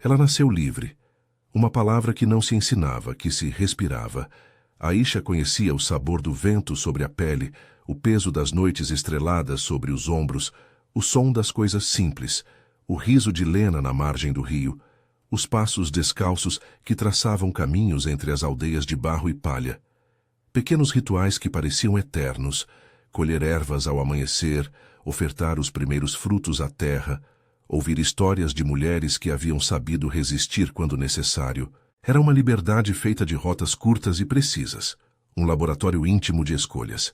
Ela nasceu livre. Uma palavra que não se ensinava, que se respirava. Aisha conhecia o sabor do vento sobre a pele, o peso das noites estreladas sobre os ombros, o som das coisas simples, o riso de Lena na margem do rio, os passos descalços que traçavam caminhos entre as aldeias de barro e palha. Pequenos rituais que pareciam eternos, colher ervas ao amanhecer, ofertar os primeiros frutos à terra, ouvir histórias de mulheres que haviam sabido resistir quando necessário. Era uma liberdade feita de rotas curtas e precisas, um laboratório íntimo de escolhas.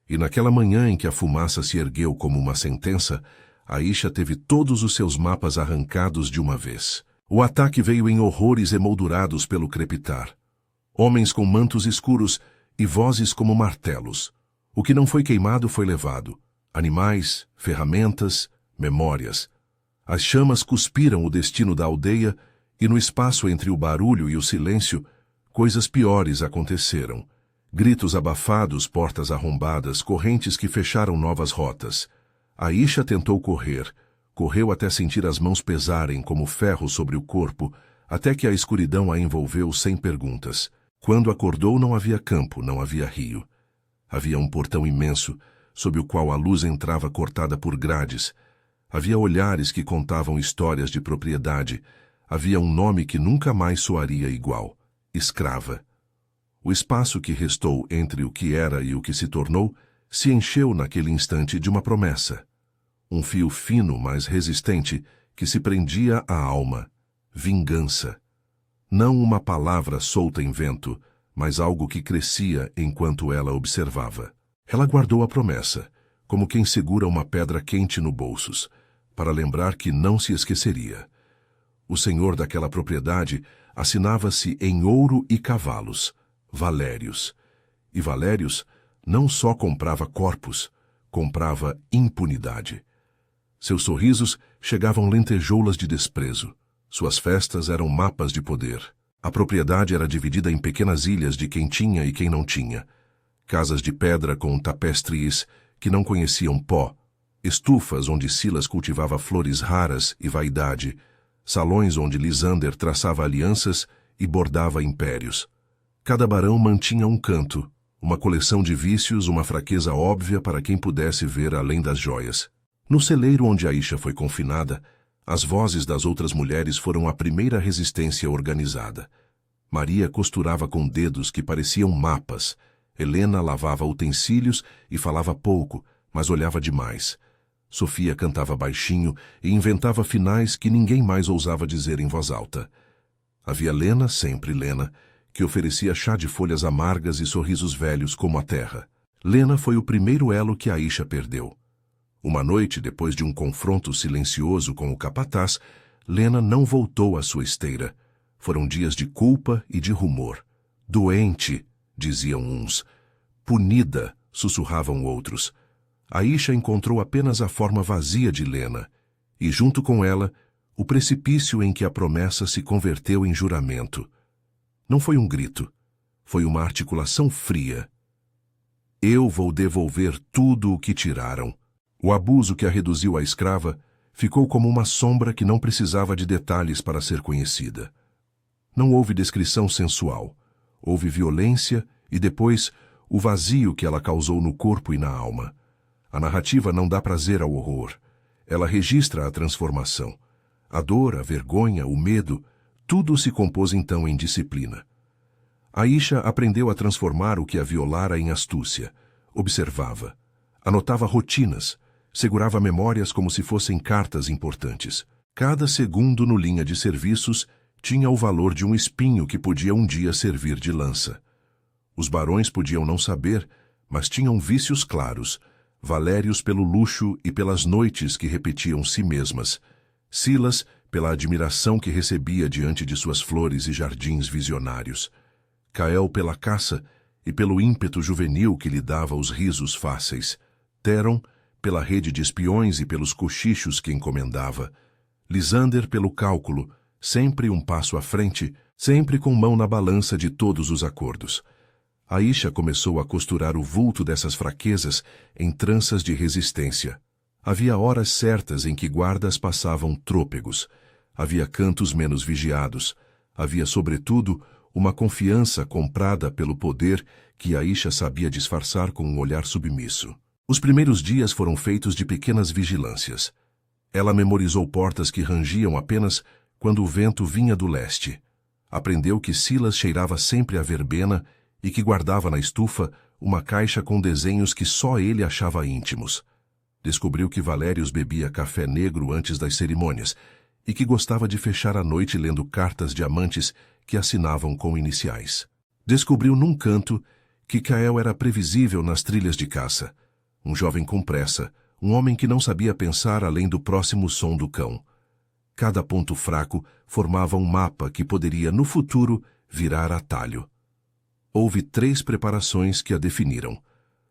E naquela manhã em que a fumaça se ergueu como uma sentença, Aisha teve todos os seus mapas arrancados de uma vez. O ataque veio em horrores emoldurados pelo crepitar. Homens com mantos escuros e vozes como martelos. O que não foi queimado foi levado. Animais, ferramentas, memórias. As chamas cuspiram o destino da aldeia e no espaço entre o barulho e o silêncio, coisas piores aconteceram. Gritos abafados, portas arrombadas, correntes que fecharam novas rotas. Aisha tentou correr. Correu até sentir as mãos pesarem como ferro sobre o corpo, até que a escuridão a envolveu sem perguntas. Quando acordou não havia campo, não havia rio. Havia um portão imenso, sob o qual a luz entrava cortada por grades. Havia olhares que contavam histórias de propriedade. Havia um nome que nunca mais soaria igual: escrava. O espaço que restou entre o que era e o que se tornou se encheu naquele instante de uma promessa. Um fio fino, mas resistente, que se prendia à alma. Vingança. Não uma palavra solta em vento, mas algo que crescia enquanto ela observava. Ela guardou a promessa, como quem segura uma pedra quente no bolsos, para lembrar que não se esqueceria. O senhor daquela propriedade assinava-se em ouro e cavalos, Valérios. E Valérios não só comprava corpos, comprava impunidade. Seus sorrisos chegavam lentejoulas de desprezo. Suas festas eram mapas de poder. A propriedade era dividida em pequenas ilhas de quem tinha e quem não tinha. Casas de pedra com tapestries que não conheciam pó. Estufas onde Silas cultivava flores raras e vaidade. Salões onde Lysander traçava alianças e bordava impérios. Cada barão mantinha um canto, uma coleção de vícios, uma fraqueza óbvia para quem pudesse ver além das joias. No celeiro onde Aisha foi confinada, as vozes das outras mulheres foram a primeira resistência organizada. Maria costurava com dedos que pareciam mapas. Helena lavava utensílios e falava pouco, mas olhava demais. Sofia cantava baixinho e inventava finais que ninguém mais ousava dizer em voz alta. Havia Lena, sempre Lena, que oferecia chá de folhas amargas e sorrisos velhos como a terra. Lena foi o primeiro elo que Aisha perdeu. Uma noite, depois de um confronto silencioso com o capataz, Lena não voltou à sua esteira. Foram dias de culpa e de rumor. Doente, diziam uns. Punida, sussurravam outros. Aisha encontrou apenas a forma vazia de Lena, e junto com ela, o precipício em que a promessa se converteu em juramento. Não foi um grito, foi uma articulação fria. Eu vou devolver tudo o que tiraram. O abuso que a reduziu à escrava ficou como uma sombra que não precisava de detalhes para ser conhecida. Não houve descrição sensual. Houve violência e depois o vazio que ela causou no corpo e na alma. A narrativa não dá prazer ao horror. Ela registra a transformação. A dor, a vergonha, o medo, tudo se compôs então em disciplina. Aisha aprendeu a transformar o que a violara em astúcia. Observava. Anotava rotinas. Segurava memórias como se fossem cartas importantes. Cada segundo no linha de serviços tinha o valor de um espinho que podia um dia servir de lança. Os barões podiam não saber, mas tinham vícios claros, Valérios pelo luxo e pelas noites que repetiam si mesmas, Silas pela admiração que recebia diante de suas flores e jardins visionários, Cael pela caça e pelo ímpeto juvenil que lhe dava os risos fáceis, Theron pela rede de espiões e pelos cochichos que encomendava, Lysander pelo cálculo, sempre um passo à frente, sempre com mão na balança de todos os acordos. Aisha começou a costurar o vulto dessas fraquezas em tranças de resistência. Havia horas certas em que guardas passavam trôpegos. havia cantos menos vigiados, havia, sobretudo, uma confiança comprada pelo poder que Aisha sabia disfarçar com um olhar submisso. Os primeiros dias foram feitos de pequenas vigilâncias. Ela memorizou portas que rangiam apenas quando o vento vinha do leste. Aprendeu que Silas cheirava sempre a verbena e que guardava na estufa uma caixa com desenhos que só ele achava íntimos. Descobriu que Valérios bebia café negro antes das cerimônias e que gostava de fechar a noite lendo cartas de amantes que assinavam com iniciais. Descobriu num canto que Cael era previsível nas trilhas de caça. Um jovem com pressa, um homem que não sabia pensar além do próximo som do cão. Cada ponto fraco formava um mapa que poderia, no futuro, virar atalho. Houve 3 preparações que a definiram: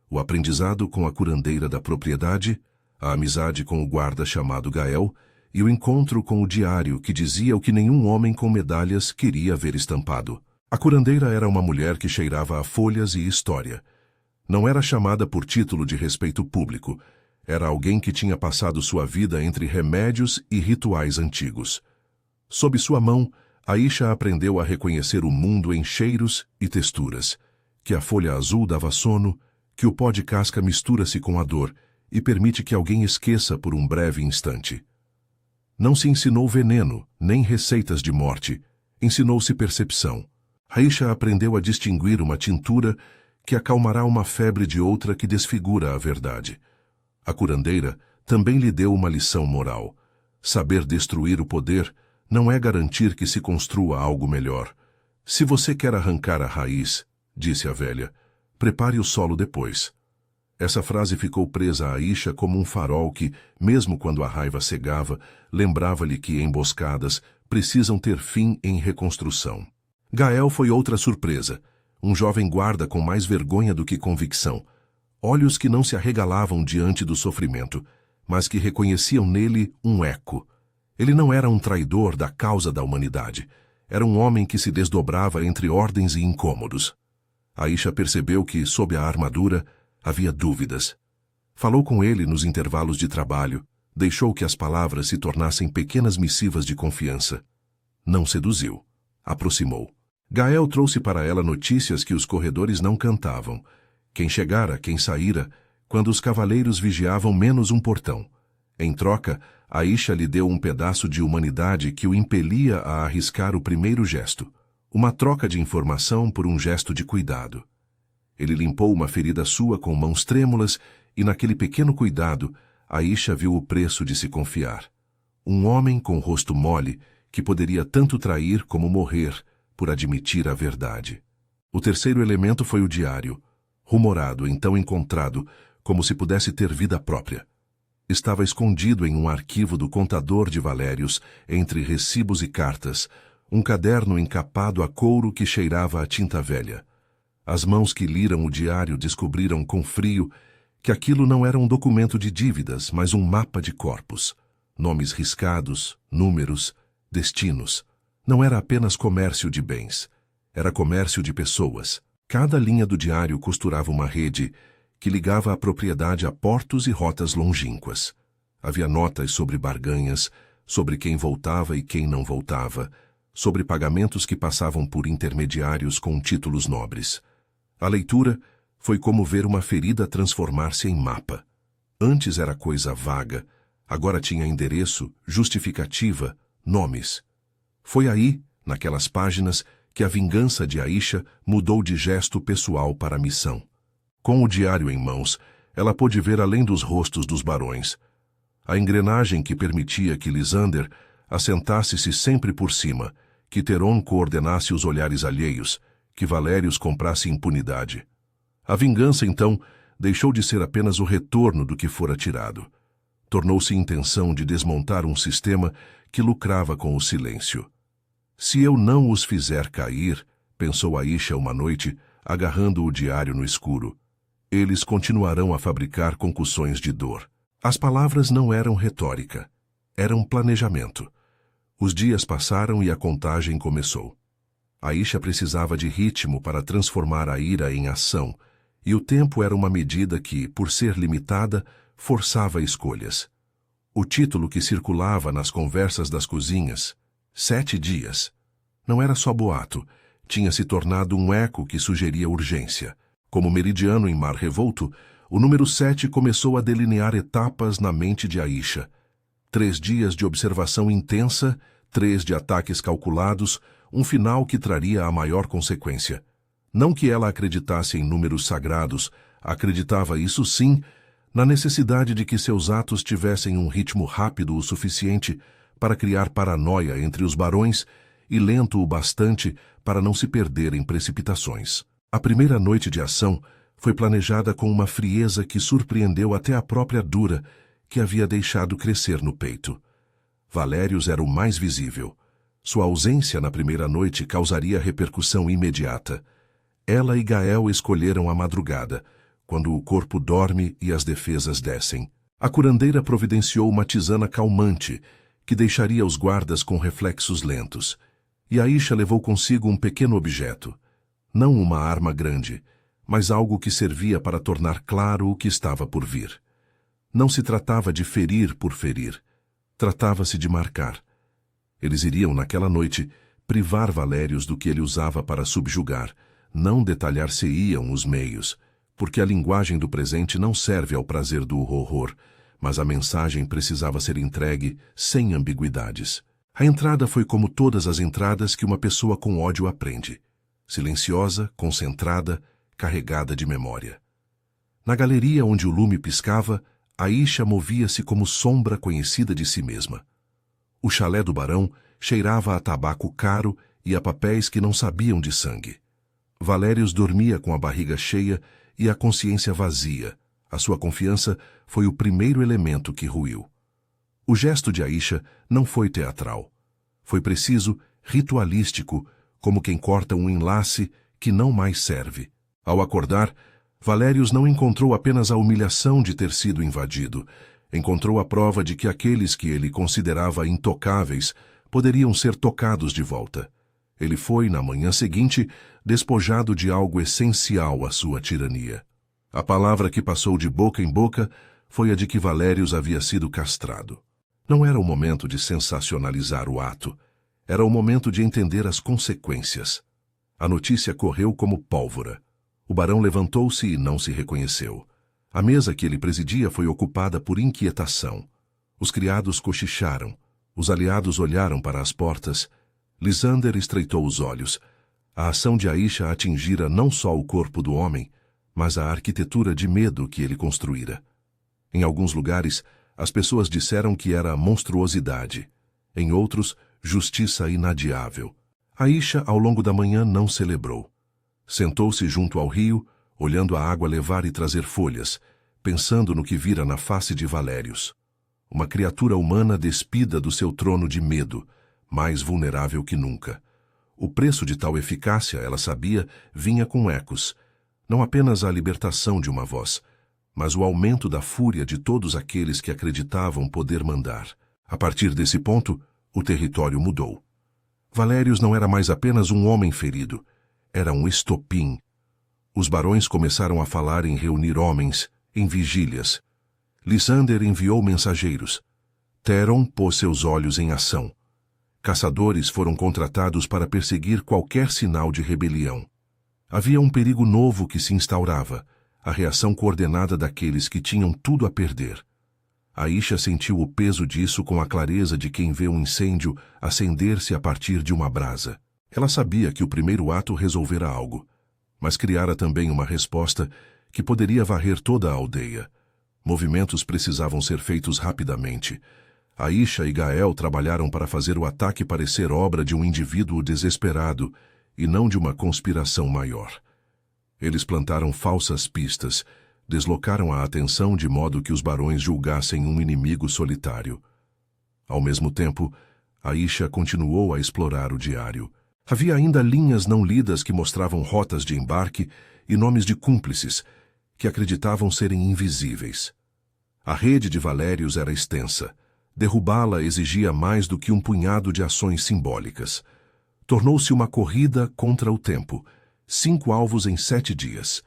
o aprendizado com a curandeira da propriedade, a amizade com o guarda chamado Gael e o encontro com o diário que dizia o que nenhum homem com medalhas queria ver estampado. A curandeira era uma mulher que cheirava a folhas e história. Não era chamada por título de respeito público. Era alguém que tinha passado sua vida entre remédios e rituais antigos. Sob sua mão, Aisha aprendeu a reconhecer o mundo em cheiros e texturas, que a folha azul dava sono, que o pó de casca mistura-se com a dor e permite que alguém esqueça por um breve instante. Não se ensinou veneno, nem receitas de morte. Ensinou-se percepção. Aisha aprendeu a distinguir uma tintura que acalmará uma febre de outra que desfigura a verdade. A curandeira também lhe deu uma lição moral. Saber destruir o poder não é garantir que se construa algo melhor. Se você quer arrancar a raiz, disse a velha, prepare o solo depois. Essa frase ficou presa a Aisha como um farol que, mesmo quando a raiva cegava, lembrava-lhe que emboscadas precisam ter fim em reconstrução. Gael foi outra surpresa. Um jovem guarda com mais vergonha do que convicção. Olhos que não se arregalavam diante do sofrimento, mas que reconheciam nele um eco. Ele não era um traidor da causa da humanidade. Era um homem que se desdobrava entre ordens e incômodos. Aisha percebeu que, sob a armadura, havia dúvidas. Falou com ele nos intervalos de trabalho, deixou que as palavras se tornassem pequenas missivas de confiança. Não seduziu. Aproximou. Gael trouxe para ela notícias que os corredores não cantavam. Quem chegara, quem saíra, quando os cavaleiros vigiavam menos um portão. Em troca, Aisha lhe deu um pedaço de humanidade que o impelia a arriscar o primeiro gesto. Uma troca de informação por um gesto de cuidado. Ele limpou uma ferida sua com mãos trêmulas e naquele pequeno cuidado, Aisha viu o preço de se confiar. Um homem com rosto mole que poderia tanto trair como morrer por admitir a verdade. O terceiro elemento foi o diário, rumorado, então encontrado, como se pudesse ter vida própria. Estava escondido em um arquivo do contador de Valérios, entre recibos e cartas, um caderno encapado a couro que cheirava a tinta velha. As mãos que liram o diário descobriram com frio que aquilo não era um documento de dívidas, mas um mapa de corpos. Nomes riscados, números, destinos. Não era apenas comércio de bens, era comércio de pessoas. Cada linha do diário costurava uma rede que ligava a propriedade a portos e rotas longínquas. Havia notas sobre barganhas, sobre quem voltava e quem não voltava, sobre pagamentos que passavam por intermediários com títulos nobres. A leitura foi como ver uma ferida transformar-se em mapa. Antes era coisa vaga, agora tinha endereço, justificativa, nomes. Foi aí, naquelas páginas, que a vingança de Aisha mudou de gesto pessoal para missão. Com o diário em mãos, ela pôde ver além dos rostos dos barões. A engrenagem que permitia que Lysander assentasse-se sempre por cima, que Theron coordenasse os olhares alheios, que Valérios comprasse impunidade. A vingança, então, deixou de ser apenas o retorno do que fora tirado. Tornou-se intenção de desmontar um sistema que lucrava com o silêncio. Se eu não os fizer cair, pensou Aisha uma noite, agarrando o diário no escuro, eles continuarão a fabricar concussões de dor. As palavras não eram retórica, eram planejamento. Os dias passaram e a contagem começou. Aisha precisava de ritmo para transformar a ira em ação, e o tempo era uma medida que, por ser limitada, forçava escolhas. O título que circulava nas conversas das cozinhas, 7 dias, não era só boato, tinha se tornado um eco que sugeria urgência. Como meridiano em mar revolto, o número 7 começou a delinear etapas na mente de Aisha. 3 dias de observação intensa, 3 de ataques calculados, um final que traria a maior consequência. Não que ela acreditasse em números sagrados, acreditava isso sim, na necessidade de que seus atos tivessem um ritmo rápido o suficiente para criar paranoia entre os barões e lento o bastante para não se perder em precipitações. A primeira noite de ação foi planejada com uma frieza que surpreendeu até a própria Dura, que havia deixado crescer no peito. Valérius era o mais visível. Sua ausência na primeira noite causaria repercussão imediata. Ela e Gael escolheram a madrugada, quando o corpo dorme e as defesas descem. A curandeira providenciou uma tisana calmante, que deixaria os guardas com reflexos lentos. E Aisha levou consigo um pequeno objeto. Não uma arma grande, mas algo que servia para tornar claro o que estava por vir. Não se tratava de ferir por ferir. Tratava-se de marcar. Eles iriam, naquela noite, privar Valérius do que ele usava para subjugar, não detalhar-se-iam os meios, porque a linguagem do presente não serve ao prazer do horror, mas a mensagem precisava ser entregue sem ambiguidades. A entrada foi como todas as entradas que uma pessoa com ódio aprende. Silenciosa, concentrada, carregada de memória. Na galeria onde o lume piscava, Aisha movia-se como sombra conhecida de si mesma. O chalé do barão cheirava a tabaco caro e a papéis que não sabiam de sangue. Valérius dormia com a barriga cheia e a consciência vazia. A sua confiança foi o primeiro elemento que ruiu. O gesto de Aisha não foi teatral. Foi preciso, ritualístico, como quem corta um enlace que não mais serve. Ao acordar, Valérius não encontrou apenas a humilhação de ter sido invadido. Encontrou a prova de que aqueles que ele considerava intocáveis poderiam ser tocados de volta. Ele foi, na manhã seguinte, despojado de algo essencial à sua tirania. A palavra que passou de boca em boca foi a de que Valérius havia sido castrado. Não era o momento de sensacionalizar o ato. Era o momento de entender as consequências. A notícia correu como pólvora. O barão levantou-se e não se reconheceu. A mesa que ele presidia foi ocupada por inquietação. Os criados cochicharam. Os aliados olharam para as portas. Lysander estreitou os olhos. A ação de Aisha atingira não só o corpo do homem, mas a arquitetura de medo que ele construíra. Em alguns lugares, as pessoas disseram que era monstruosidade. Em outros, justiça inadiável. Aisha, ao longo da manhã, não celebrou. Sentou-se junto ao rio, olhando a água levar e trazer folhas, pensando no que vira na face de Valérius. Uma criatura humana despida do seu trono de medo, mais vulnerável que nunca. O preço de tal eficácia, ela sabia, vinha com ecos. Não apenas a libertação de uma voz, mas o aumento da fúria de todos aqueles que acreditavam poder mandar. A partir desse ponto, o território mudou. Valérius não era mais apenas um homem ferido, era um estopim. Os barões começaram a falar em reunir homens, em vigílias. Lysander enviou mensageiros. Theron pôs seus olhos em ação. Caçadores foram contratados para perseguir qualquer sinal de rebelião. Havia um perigo novo que se instaurava, a reação coordenada daqueles que tinham tudo a perder. Aisha sentiu o peso disso com a clareza de quem vê um incêndio acender-se a partir de uma brasa. Ela sabia que o primeiro ato resolvera algo, mas criara também uma resposta que poderia varrer toda a aldeia. Movimentos precisavam ser feitos rapidamente. Aisha e Gael trabalharam para fazer o ataque parecer obra de um indivíduo desesperado e não de uma conspiração maior. Eles plantaram falsas pistas, deslocaram a atenção de modo que os barões julgassem um inimigo solitário. Ao mesmo tempo, Aisha continuou a explorar o diário. Havia ainda linhas não lidas que mostravam rotas de embarque e nomes de cúmplices, que acreditavam serem invisíveis. A rede de Valérius era extensa. Derrubá-la exigia mais do que um punhado de ações simbólicas. Tornou-se uma corrida contra o tempo. 5 alvos em 7 dias.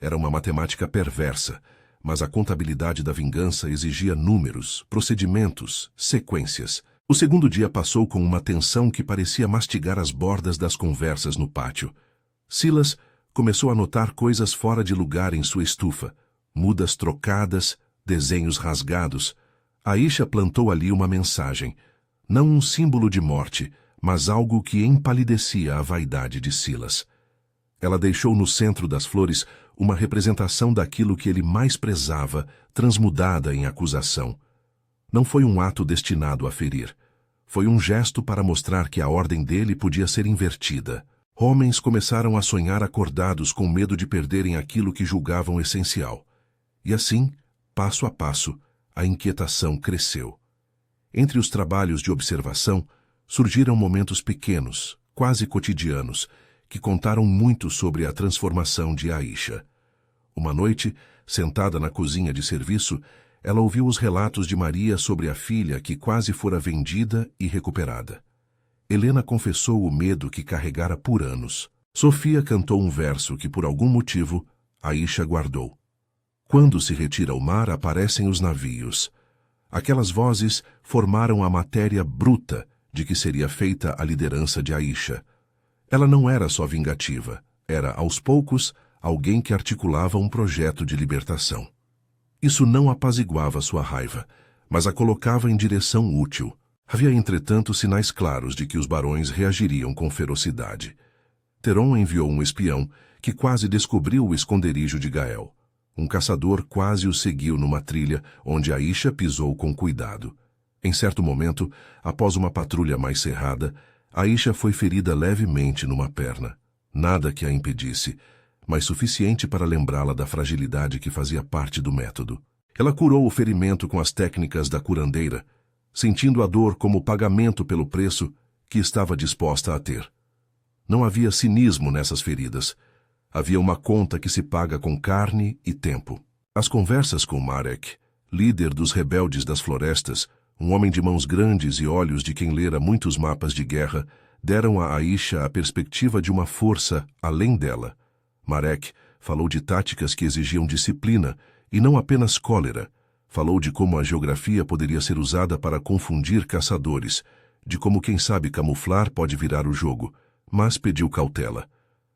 Era uma matemática perversa, mas a contabilidade da vingança exigia números, procedimentos, sequências. O segundo dia passou com uma tensão que parecia mastigar as bordas das conversas no pátio. Silas começou a notar coisas fora de lugar em sua estufa, mudas trocadas, desenhos rasgados. Aisha plantou ali uma mensagem, não um símbolo de morte, mas algo que empalidecia a vaidade de Silas. Ela deixou no centro das flores uma representação daquilo que ele mais prezava, transmudada em acusação. Não foi um ato destinado a ferir. Foi um gesto para mostrar que a ordem dele podia ser invertida. Homens começaram a sonhar acordados com medo de perderem aquilo que julgavam essencial. E assim, passo a passo, a inquietação cresceu. Entre os trabalhos de observação, surgiram momentos pequenos, quase cotidianos, que contaram muito sobre a transformação de Aisha. Uma noite, sentada na cozinha de serviço, ela ouviu os relatos de Maria sobre a filha que quase fora vendida e recuperada. Helena confessou o medo que carregara por anos. Sofia cantou um verso que, por algum motivo, Aisha guardou. Quando se retira o mar, aparecem os navios. Aquelas vozes formaram a matéria bruta de que seria feita a liderança de Aisha. Ela não era só vingativa, era, aos poucos, alguém que articulava um projeto de libertação. Isso não apaziguava sua raiva, mas a colocava em direção útil. Havia, entretanto, sinais claros de que os barões reagiriam com ferocidade. Theron enviou um espião que quase descobriu o esconderijo de Gael. Um caçador quase o seguiu numa trilha onde Aisha pisou com cuidado. Em certo momento, após uma patrulha mais cerrada, Aisha foi ferida levemente numa perna. Nada que a impedisse, mas suficiente para lembrá-la da fragilidade que fazia parte do método. Ela curou o ferimento com as técnicas da curandeira, sentindo a dor como pagamento pelo preço que estava disposta a ter. Não havia cinismo nessas feridas. Havia uma conta que se paga com carne e tempo. As conversas com Marek, líder dos rebeldes das florestas, um homem de mãos grandes e olhos de quem lera muitos mapas de guerra, deram a Aisha a perspectiva de uma força além dela. Marek falou de táticas que exigiam disciplina e não apenas cólera. Falou de como a geografia poderia ser usada para confundir caçadores, de como quem sabe camuflar pode virar o jogo, mas pediu cautela.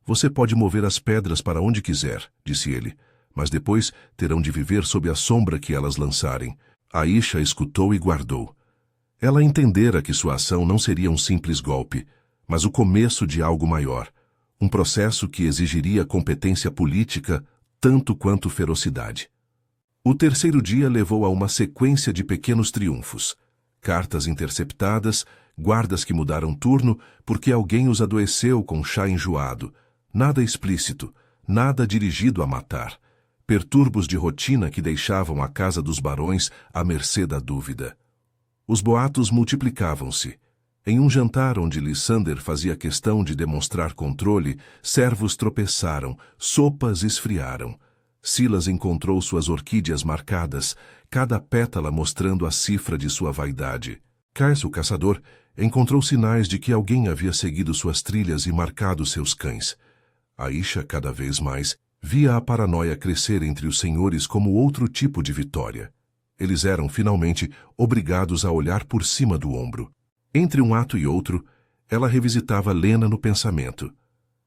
Você pode mover as pedras para onde quiser, disse ele, mas depois terão de viver sob a sombra que elas lançarem. Aisha escutou e guardou. Ela entendera que sua ação não seria um simples golpe, mas o começo de algo maior, um processo que exigiria competência política tanto quanto ferocidade. O terceiro dia levou a uma sequência de pequenos triunfos. Cartas interceptadas, guardas que mudaram turno porque alguém os adoeceu com chá enjoado. Nada explícito, nada dirigido a matar. Perturbos de rotina que deixavam a casa dos barões à mercê da dúvida. Os boatos multiplicavam-se. Em um jantar onde Lysander fazia questão de demonstrar controle, servos tropeçaram, sopas esfriaram. Silas encontrou suas orquídeas marcadas, cada pétala mostrando a cifra de sua vaidade. Cais, o caçador, encontrou sinais de que alguém havia seguido suas trilhas e marcado seus cães. Aisha, cada vez mais, via a paranoia crescer entre os senhores como outro tipo de vitória. Eles eram, finalmente, obrigados a olhar por cima do ombro. Entre um ato e outro, ela revisitava Lena no pensamento.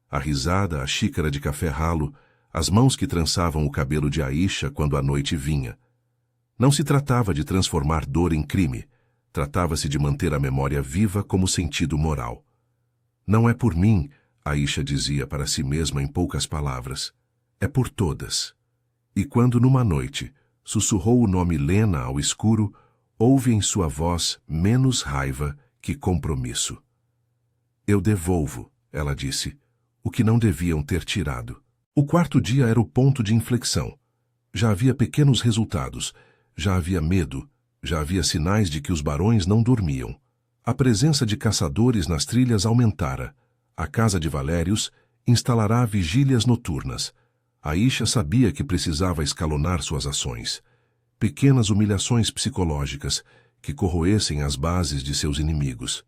A risada, a xícara de café ralo, as mãos que trançavam o cabelo de Aisha quando a noite vinha. Não se tratava de transformar dor em crime. Tratava-se de manter a memória viva como sentido moral. Não é por mim, Aisha dizia para si mesma em poucas palavras. É por todas. E quando numa noite sussurrou o nome Lena ao escuro, houve em sua voz menos raiva que compromisso. Eu devolvo, ela disse, o que não deviam ter tirado. O quarto dia era o ponto de inflexão. Já havia pequenos resultados, já havia medo, já havia sinais de que os barões não dormiam. A presença de caçadores nas trilhas aumentara. A casa de Valérios instalará vigílias noturnas. Aisha sabia que precisava escalonar suas ações. Pequenas humilhações psicológicas que corroessem as bases de seus inimigos.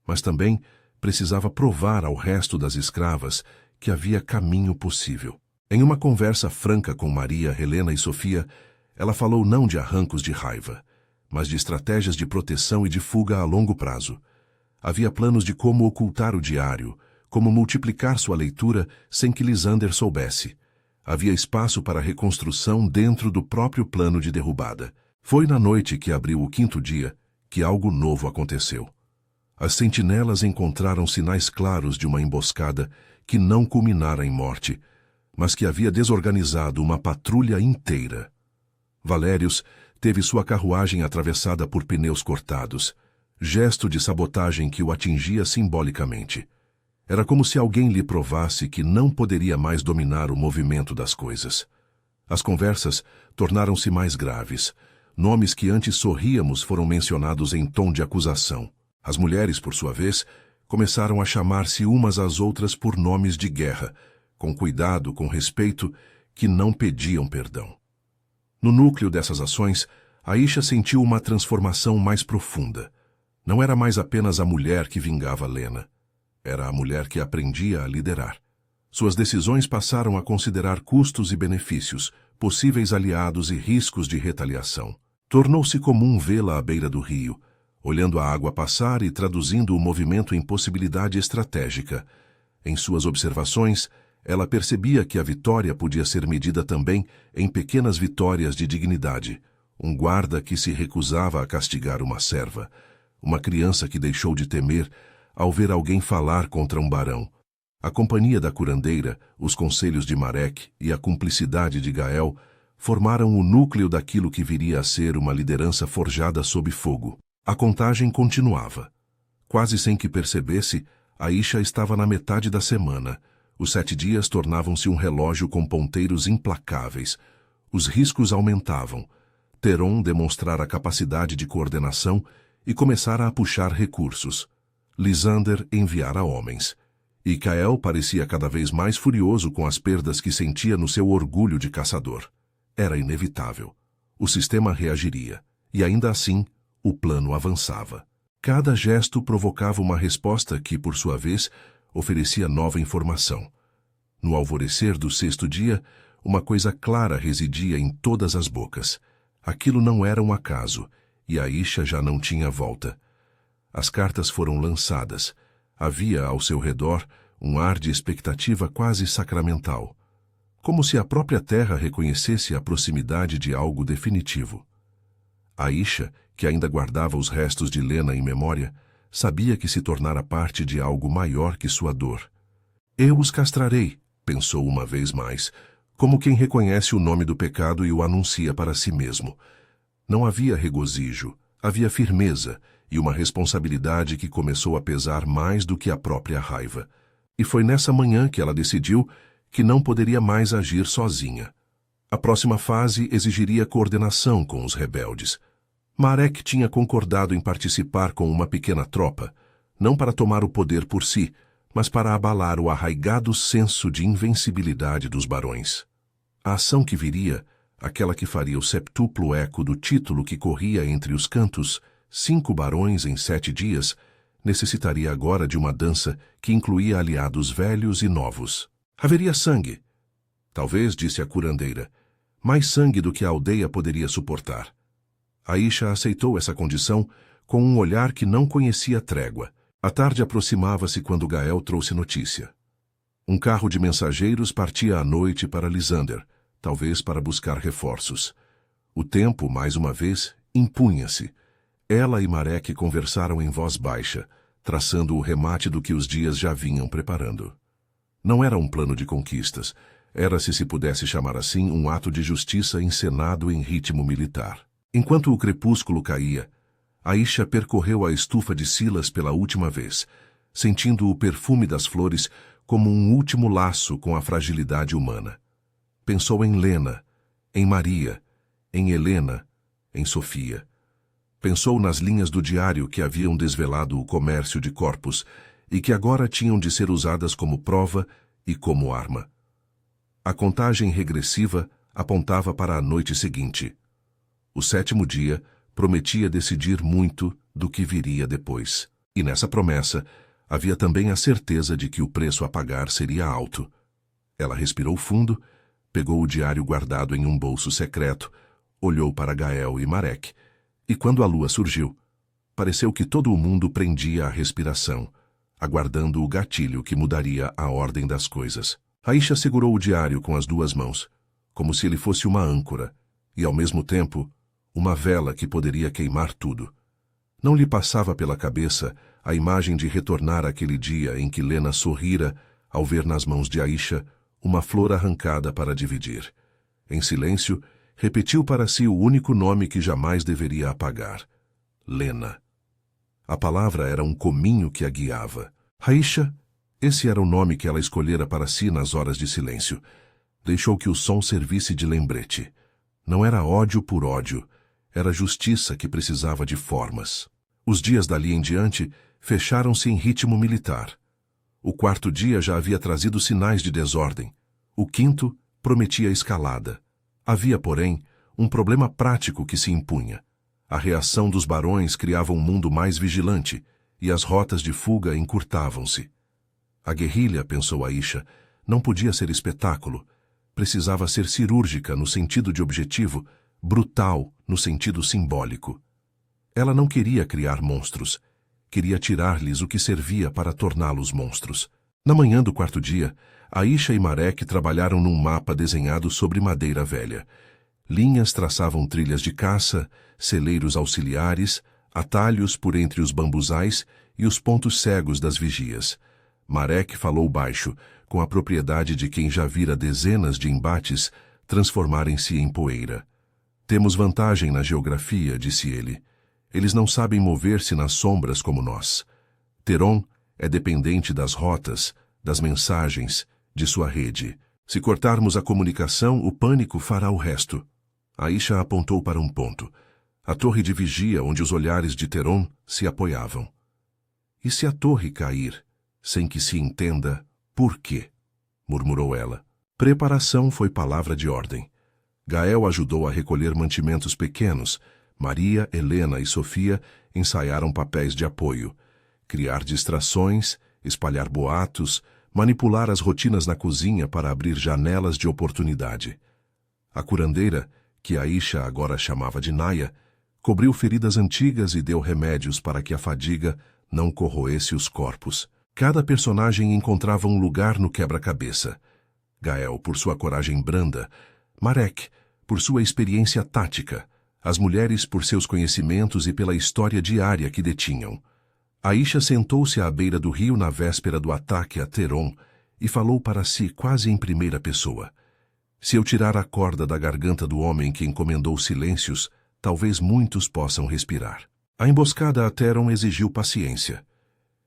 Mas também precisava provar ao resto das escravas que havia caminho possível. Em uma conversa franca com Maria, Helena e Sofia, ela falou não de arrancos de raiva, mas de estratégias de proteção e de fuga a longo prazo. Havia planos de como ocultar o diário, como multiplicar sua leitura sem que Lysander soubesse. Havia espaço para reconstrução dentro do próprio plano de derrubada. Foi na noite que abriu o 5º dia que algo novo aconteceu. As sentinelas encontraram sinais claros de uma emboscada que não culminara em morte, mas que havia desorganizado uma patrulha inteira. Valérius teve sua carruagem atravessada por pneus cortados, gesto de sabotagem que o atingia simbolicamente. Era como se alguém lhe provasse que não poderia mais dominar o movimento das coisas. As conversas tornaram-se mais graves. Nomes que antes sorríamos foram mencionados em tom de acusação. As mulheres, por sua vez, começaram a chamar-se umas às outras por nomes de guerra, com cuidado, com respeito, que não pediam perdão. No núcleo dessas ações, Aisha sentiu uma transformação mais profunda. Não era mais apenas a mulher que vingava Lena. Era a mulher que aprendia a liderar. Suas decisões passaram a considerar custos e benefícios, possíveis aliados e riscos de retaliação. Tornou-se comum vê-la à beira do rio, olhando a água passar e traduzindo o movimento em possibilidade estratégica. Em suas observações, ela percebia que a vitória podia ser medida também em pequenas vitórias de dignidade. Um guarda que se recusava a castigar uma serva, uma criança que deixou de temer ao ver alguém falar contra um barão. A companhia da curandeira, os conselhos de Marek e a cumplicidade de Gael formaram o núcleo daquilo que viria a ser uma liderança forjada sob fogo. A contagem continuava. Quase sem que percebesse, Aisha estava na metade da semana. Os 7 dias tornavam-se um relógio com ponteiros implacáveis. Os riscos aumentavam. Teron demonstrara capacidade de coordenação e começara a puxar recursos. Lysander enviara homens. E Gael parecia cada vez mais furioso com as perdas que sentia no seu orgulho de caçador. Era inevitável. O sistema reagiria. E ainda assim, o plano avançava. Cada gesto provocava uma resposta que, por sua vez, oferecia nova informação. No alvorecer do 6º dia, uma coisa clara residia em todas as bocas. Aquilo não era um acaso, e Aisha já não tinha volta. As cartas foram lançadas. Havia ao seu redor um ar de expectativa quase sacramental, como se a própria terra reconhecesse a proximidade de algo definitivo. Aisha, que ainda guardava os restos de Lena em memória, sabia que se tornara parte de algo maior que sua dor. Eu os castrarei, pensou uma vez mais, como quem reconhece o nome do pecado e o anuncia para si mesmo. Não havia regozijo, havia firmeza e uma responsabilidade que começou a pesar mais do que a própria raiva. E foi nessa manhã que ela decidiu que não poderia mais agir sozinha. A próxima fase exigiria coordenação com os rebeldes. Marek tinha concordado em participar com uma pequena tropa, não para tomar o poder por si, mas para abalar o arraigado senso de invencibilidade dos barões. A ação que viria, aquela que faria o septuplo eco do título que corria entre os cantos, 5 barões em 7 dias, necessitaria agora de uma dança que incluía aliados velhos e novos. Haveria sangue. Talvez, disse a curandeira, mais sangue do que a aldeia poderia suportar. Aisha aceitou essa condição com um olhar que não conhecia trégua. A tarde aproximava-se quando Gael trouxe notícia. Um carro de mensageiros partia à noite para Lysander, talvez para buscar reforços. O tempo, mais uma vez, impunha-se. Ela e Marek conversaram em voz baixa, traçando o remate do que os dias já vinham preparando. Não era um plano de conquistas, era, se pudesse chamar assim, um ato de justiça encenado em ritmo militar. Enquanto o crepúsculo caía, Aisha percorreu a estufa de Silas pela última vez, sentindo o perfume das flores como um último laço com a fragilidade humana. Pensou em Lena, em Maria, em Helena, em Sofia. Pensou nas linhas do diário que haviam desvelado o comércio de corpos e que agora tinham de ser usadas como prova e como arma. A contagem regressiva apontava para a noite seguinte. O 7º dia prometia decidir muito do que viria depois. E nessa promessa havia também a certeza de que o preço a pagar seria alto. Ela respirou fundo, Pegou o diário guardado em um bolso secreto, olhou para Gael e Marek, e quando a lua surgiu, pareceu que todo o mundo prendia a respiração, aguardando o gatilho que mudaria a ordem das coisas. Aisha segurou o diário com as duas mãos, como se ele fosse uma âncora, e ao mesmo tempo, uma vela que poderia queimar tudo. Não lhe passava pela cabeça a imagem de retornar àquele dia em que Lena sorrira ao ver nas mãos de Aisha uma flor arrancada para dividir. Em silêncio, repetiu para si o único nome que jamais deveria apagar: Lena. A palavra era um cominho que a guiava. Aisha, esse era o nome que ela escolhera para si nas horas de silêncio. Deixou que o som servisse de lembrete. Não era ódio por ódio, era justiça que precisava de formas. Os dias dali em diante fecharam-se em ritmo militar. O quarto dia já havia trazido sinais de desordem. O quinto prometia escalada. Havia, porém, um problema prático que se impunha. A reação dos barões criava um mundo mais vigilante, e as rotas de fuga encurtavam-se. A guerrilha, pensou Aisha, não podia ser espetáculo. Precisava ser cirúrgica no sentido de objetivo, brutal no sentido simbólico. Ela não queria criar monstros. Queria tirar-lhes o que servia para torná-los monstros. Na manhã do quarto dia, Aisha e Marek trabalharam num mapa desenhado sobre madeira velha. Linhas traçavam trilhas de caça, celeiros auxiliares, atalhos por entre os bambuzais e os pontos cegos das vigias. Marek falou baixo, com a propriedade de quem já vira dezenas de embates transformarem-se em poeira. Temos vantagem na geografia, disse ele. Eles não sabem mover-se nas sombras como nós. Teron é dependente das rotas, das mensagens, de sua rede. Se cortarmos a comunicação, o pânico fará o resto. Aisha apontou para um ponto. A torre de vigia onde os olhares de Teron se apoiavam. E se a torre cair, sem que se entenda por quê? Murmurou ela. Preparação foi palavra de ordem. Gael ajudou a recolher mantimentos pequenos. Maria, Helena e Sofia ensaiaram papéis de apoio. Criar distrações, espalhar boatos, manipular as rotinas na cozinha para abrir janelas de oportunidade. A curandeira, que Aisha agora chamava de Naya, cobriu feridas antigas e deu remédios para que a fadiga não corroesse os corpos. Cada personagem encontrava um lugar no quebra-cabeça. Gael, por sua coragem branda, Marek, por sua experiência tática, as mulheres por seus conhecimentos e pela história diária que detinham. Aisha sentou-se à beira do rio na véspera do ataque a Teron e falou para si quase em primeira pessoa. Se eu tirar a corda da garganta do homem que encomendou silêncios, talvez muitos possam respirar. A emboscada a Teron exigiu paciência.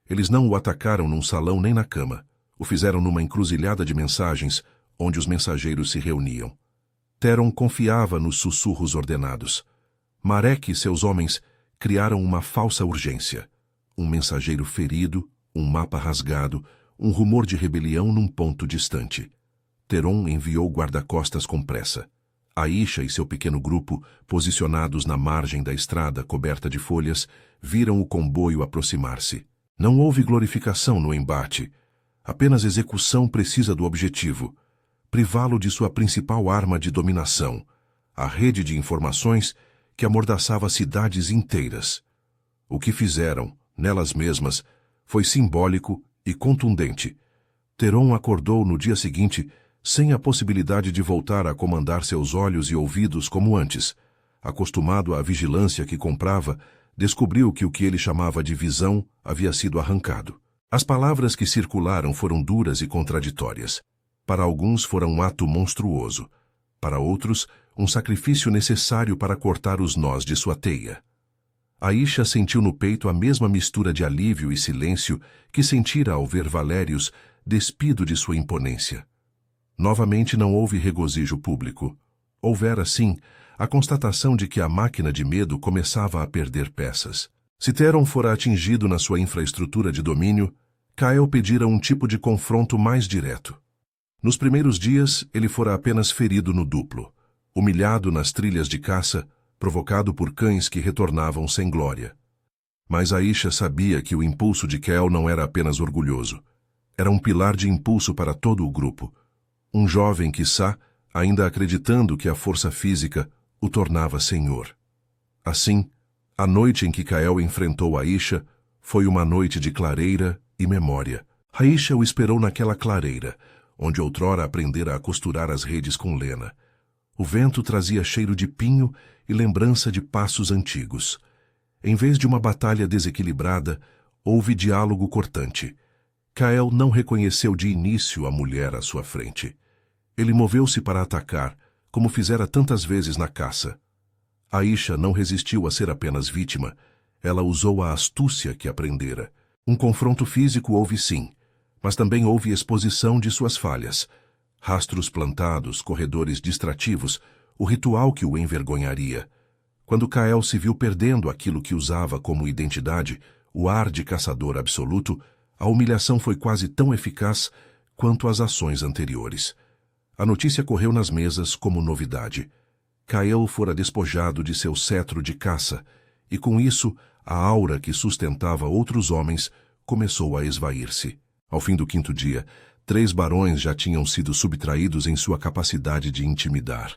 Eles não o atacaram num salão nem na cama. O fizeram numa encruzilhada de mensagens, onde os mensageiros se reuniam. Teron confiava nos sussurros ordenados. Marek e seus homens criaram uma falsa urgência. Um mensageiro ferido, um mapa rasgado, um rumor de rebelião num ponto distante. Teron enviou guarda-costas com pressa. Aisha e seu pequeno grupo, posicionados na margem da estrada coberta de folhas, viram o comboio aproximar-se. Não houve glorificação no embate. Apenas execução precisa do objetivo. Privá-lo de sua principal arma de dominação, a rede de informações que amordaçava cidades inteiras. O que fizeram, nelas mesmas, foi simbólico e contundente. Teron acordou no dia seguinte sem a possibilidade de voltar a comandar seus olhos e ouvidos como antes. Acostumado à vigilância que comprava, descobriu que o que ele chamava de visão havia sido arrancado. As palavras que circularam foram duras e contraditórias. Para alguns fora um ato monstruoso. Para outros, um sacrifício necessário para cortar os nós de sua teia. Aisha sentiu no peito a mesma mistura de alívio e silêncio que sentira ao ver Valérios despido de sua imponência. Novamente não houve regozijo público. Houvera, sim, a constatação de que a máquina de medo começava a perder peças. Se Teron fora atingido na sua infraestrutura de domínio, Kael pedira um tipo de confronto mais direto. Nos primeiros dias, ele fora apenas ferido no duplo, humilhado nas trilhas de caça, provocado por cães que retornavam sem glória. Mas Aisha sabia que o impulso de Kael não era apenas orgulhoso. Era um pilar de impulso para todo o grupo. Um jovem, quiçá, ainda acreditando que a força física o tornava senhor. Assim, a noite em que Kael enfrentou Aisha foi uma noite de clareira e memória. Aisha o esperou naquela clareira, onde outrora aprendera a costurar as redes com lena. O vento trazia cheiro de pinho e lembrança de passos antigos. Em vez de uma batalha desequilibrada, houve diálogo cortante. Kael não reconheceu de início a mulher à sua frente. Ele moveu-se para atacar, como fizera tantas vezes na caça. Aisha não resistiu a ser apenas vítima. Ela usou a astúcia que aprendera. Um confronto físico houve sim, mas também houve exposição de suas falhas. Rastros plantados, corredores distrativos, o ritual que o envergonharia. Quando Kael se viu perdendo aquilo que usava como identidade, o ar de caçador absoluto, a humilhação foi quase tão eficaz quanto as ações anteriores. A notícia correu nas mesas como novidade. Kael fora despojado de seu cetro de caça, e com isso, a aura que sustentava outros homens começou a esvair-se. Ao fim do 5º dia, 3 barões já tinham sido subtraídos em sua capacidade de intimidar.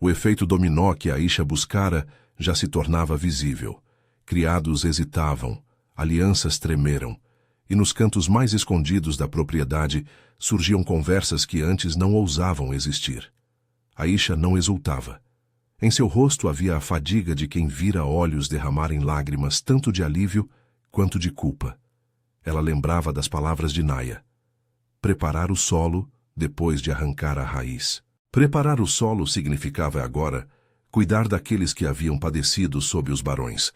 O efeito dominó que Aisha buscara já se tornava visível. Criados hesitavam, alianças tremeram, e nos cantos mais escondidos da propriedade surgiam conversas que antes não ousavam existir. Aisha não exultava. Em seu rosto havia a fadiga de quem vira olhos derramarem lágrimas tanto de alívio quanto de culpa. Ela lembrava das palavras de Naya. Preparar o solo depois de arrancar a raiz. Preparar o solo significava agora cuidar daqueles que haviam padecido sob os barões,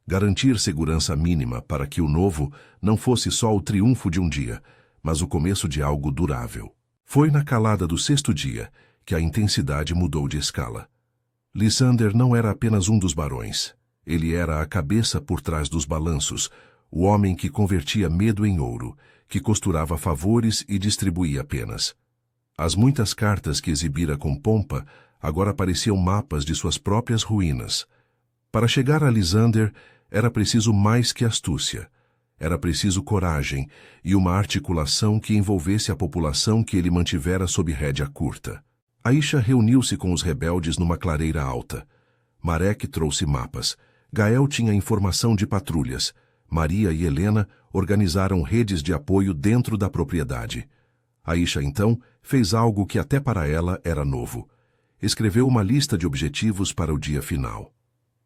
garantir segurança mínima para que o novo não fosse só o triunfo de um dia, mas o começo de algo durável. Foi na calada do 6º dia que a intensidade mudou de escala. Lysander não era apenas um dos barões. Ele era a cabeça por trás dos balanços, o homem que convertia medo em ouro, que costurava favores e distribuía penas. As muitas cartas que exibira com pompa agora pareciam mapas de suas próprias ruínas. Para chegar a Lysander era preciso mais que astúcia. Era preciso coragem e uma articulação que envolvesse a população que ele mantivera sob rédea curta. Aisha reuniu-se com os rebeldes numa clareira alta. Marek trouxe mapas. Gael tinha informação de patrulhas. Maria e Helena organizaram redes de apoio dentro da propriedade. Aisha, então, fez algo que até para ela era novo. Escreveu uma lista de objetivos para o dia final.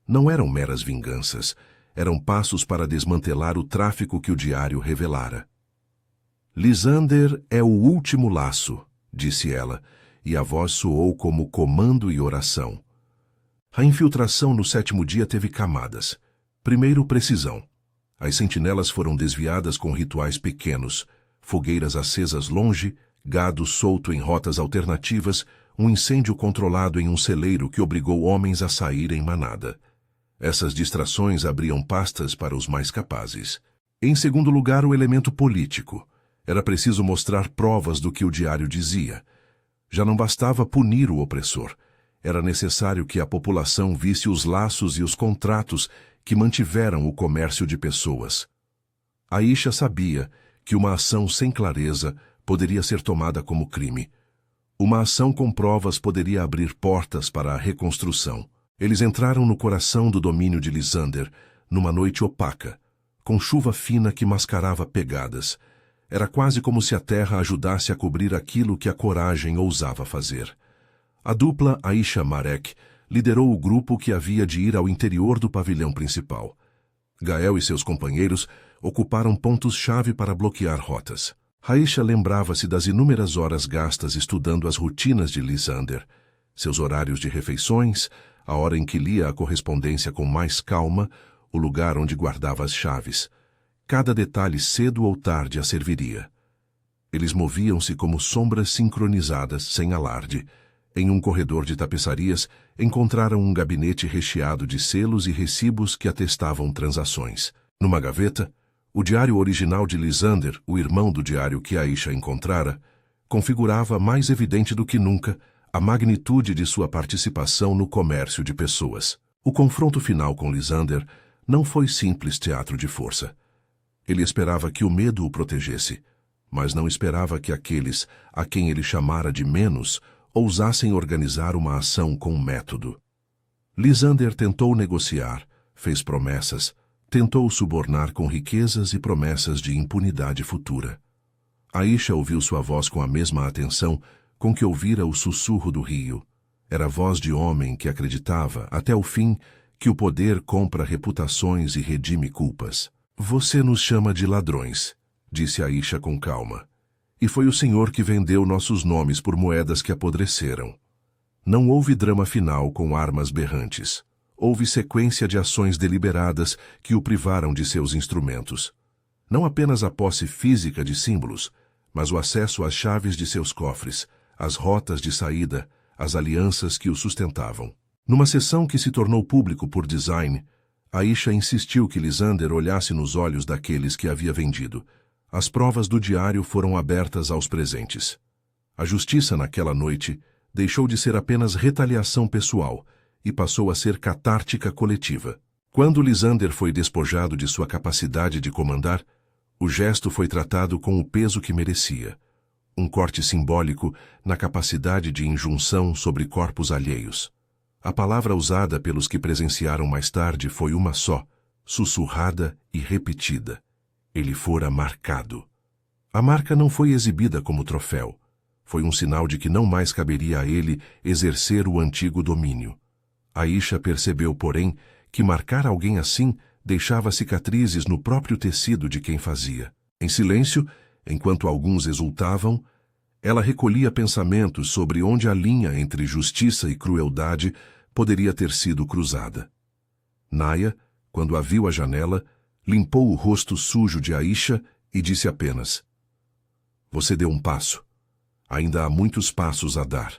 Não eram meras vinganças, eram passos para desmantelar o tráfico que o diário revelara. Lysander é o último laço, disse ela, e a voz soou como comando e oração. A infiltração no 7º dia teve camadas. Primeiro, precisão. As sentinelas foram desviadas com rituais pequenos, fogueiras acesas longe, gado solto em rotas alternativas, um incêndio controlado em um celeiro que obrigou homens a sair em manada. Essas distrações abriam pastas para os mais capazes. Em segundo lugar, o elemento político. Era preciso mostrar provas do que o diário dizia. Já não bastava punir o opressor. Era necessário que a população visse os laços e os contratos que mantiveram o comércio de pessoas. Aisha sabia que uma ação sem clareza poderia ser tomada como crime. Uma ação com provas poderia abrir portas para a reconstrução. Eles entraram no coração do domínio de Lysander, numa noite opaca, com chuva fina que mascarava pegadas. Era quase como se a terra ajudasse a cobrir aquilo que a coragem ousava fazer. A dupla Aisha-Marek liderou o grupo que havia de ir ao interior do pavilhão principal. Gael e seus companheiros ocuparam pontos-chave para bloquear rotas. Aisha lembrava-se das inúmeras horas gastas estudando as rotinas de Lysander, seus horários de refeições, a hora em que lia a correspondência com mais calma, o lugar onde guardava as chaves. Cada detalhe cedo ou tarde a serviria. Eles moviam-se como sombras sincronizadas, sem alarde. Em um corredor de tapeçarias, encontraram um gabinete recheado de selos e recibos que atestavam transações. Numa gaveta, o diário original de Lysander, o irmão do diário que Aisha encontrara, configurava mais evidente do que nunca a magnitude de sua participação no comércio de pessoas. O confronto final com Lysander não foi simples teatro de força. Ele esperava que o medo o protegesse, mas não esperava que aqueles a quem ele chamara de menos ousassem organizar uma ação com método. Lysander tentou negociar, fez promessas, tentou subornar com riquezas e promessas de impunidade futura. Aisha ouviu sua voz com a mesma atenção com que ouvira o sussurro do rio. Era a voz de homem que acreditava, até o fim, que o poder compra reputações e redime culpas. Você nos chama de ladrões, disse Aisha com calma. E foi o Senhor que vendeu nossos nomes por moedas que apodreceram. Não houve drama final com armas berrantes. Houve sequência de ações deliberadas que o privaram de seus instrumentos. Não apenas a posse física de símbolos, mas o acesso às chaves de seus cofres, as rotas de saída, as alianças que o sustentavam. Numa sessão que se tornou público por design, Aisha insistiu que Lysander olhasse nos olhos daqueles que havia vendido. As provas do diário foram abertas aos presentes. A justiça naquela noite deixou de ser apenas retaliação pessoal e passou a ser catártica coletiva. Quando Lysander foi despojado de sua capacidade de comandar, o gesto foi tratado com o peso que merecia. Um corte simbólico na capacidade de injunção sobre corpos alheios. A palavra usada pelos que presenciaram mais tarde foi uma só, sussurrada e repetida. Ele fora marcado. A marca não foi exibida como troféu. Foi um sinal de que não mais caberia a ele exercer o antigo domínio. Aisha percebeu, porém, que marcar alguém assim deixava cicatrizes no próprio tecido de quem fazia. Em silêncio, enquanto alguns exultavam, ela recolhia pensamentos sobre onde a linha entre justiça e crueldade poderia ter sido cruzada. Naya, quando a viu à janela, limpou o rosto sujo de Aisha e disse apenas: "Você deu um passo. Ainda há muitos passos a dar.